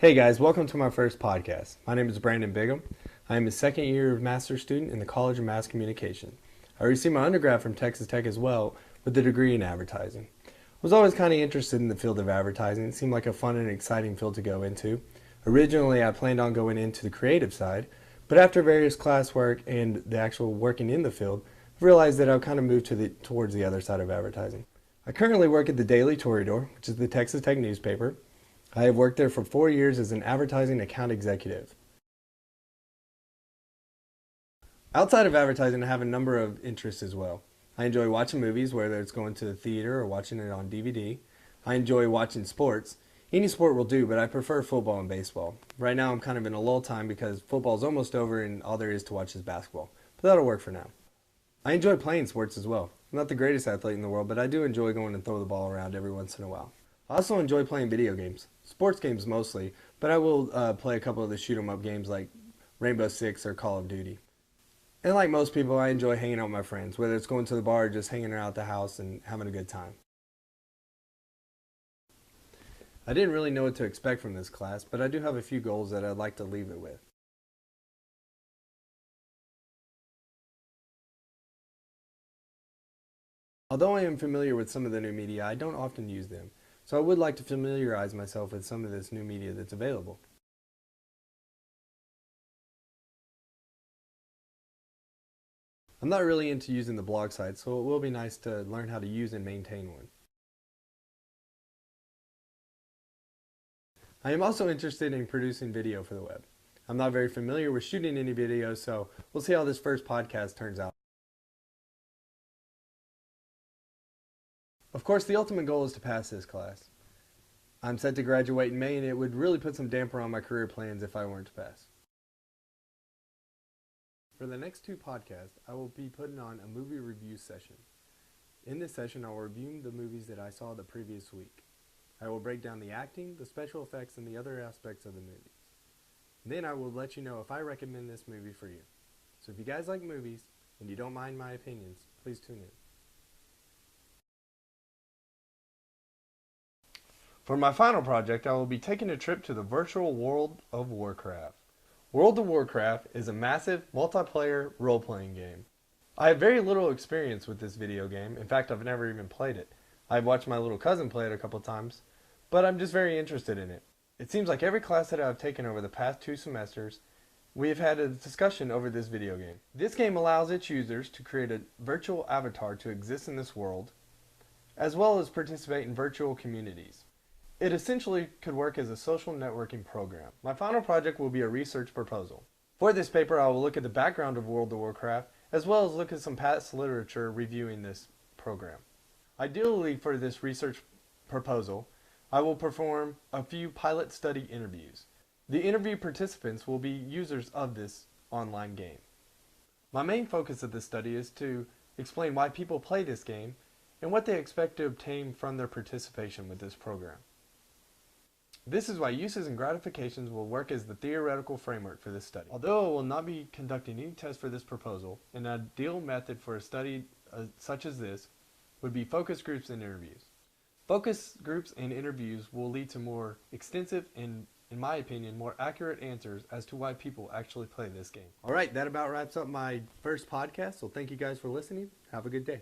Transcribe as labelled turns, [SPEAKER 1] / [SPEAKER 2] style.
[SPEAKER 1] Hey guys, welcome to my first podcast. My name is Brandon Bigham. I am a second year master's student in the College of Mass Communication. I received my undergrad from Texas Tech as well with a degree in advertising. I was always kind of interested in the field of advertising. It seemed like a fun and exciting field to go into. Originally, I planned on going into the creative side, but after various classwork and the actual working in the field, I realized that I would kind of move towards the other side of advertising. I currently work at the Daily Toreador, which is the Texas Tech newspaper. I have worked there for 4 years as an advertising account executive. Outside of advertising, I have a number of interests as well. I enjoy watching movies, whether it's going to the theater or watching it on DVD. I enjoy watching sports. Any sport will do, but I prefer football and baseball. Right now I'm kind of in a lull time because football's almost over and all there is to watch is basketball. But that'll work for now. I enjoy playing sports as well. I'm not the greatest athlete in the world, but I do enjoy going and throw the ball around every once in a while. I also enjoy playing video games, sports games mostly, but I will play a couple of the shoot 'em up games like Rainbow Six or Call of Duty. And like most people, I enjoy hanging out with my friends, whether it's going to the bar or just hanging around the house and having a good time. I didn't really know what to expect from this class, but I do have a few goals that I'd like to leave it with. Although I am familiar with some of the new media, I don't often use them, so I would like to familiarize myself with some of this new media that's available. I'm not really into using the blog site, so it will be nice to learn how to use and maintain one. I am also interested in producing video for the web. I'm not very familiar with shooting any videos, so we'll see how this first podcast turns out. Of course, the ultimate goal is to pass this class. I'm set to graduate in May, and it would really put some damper on my career plans if I weren't to pass. For the next two podcasts, I will be putting on a movie review session. In this session, I will review the movies that I saw the previous week. I will break down the acting, the special effects, and the other aspects of the movies. Then I will let you know if I recommend this movie for you. So if you guys like movies, and you don't mind my opinions, please tune in. For my final project, I will be taking a trip to the virtual World of Warcraft. World of Warcraft is a massive multiplayer role-playing game. I have very little experience with this video game. In fact, I've never even played it. I've watched my little cousin play it a couple times, but I'm just very interested in it. It seems like every class that I've taken over the past 2 semesters, we have had a discussion over this video game. This game allows its users to create a virtual avatar to exist in this world, as well as participate in virtual communities. It essentially could work as a social networking program. My final project will be a research proposal. For this paper, I will look at the background of World of Warcraft, as well as look at some past literature reviewing this program. Ideally, for this research proposal, I will perform a few pilot study interviews. The interview participants will be users of this online game. My main focus of this study is to explain why people play this game and what they expect to obtain from their participation with this program. This is why uses and gratifications will work as the theoretical framework for this study. Although I will not be conducting any tests for this proposal, an ideal method for a study such as this would be focus groups and interviews. Focus groups and interviews will lead to more extensive and, in my opinion, more accurate answers as to why people actually play this game. Alright, that about wraps up my first podcast, so thank you guys for listening. Have a good day.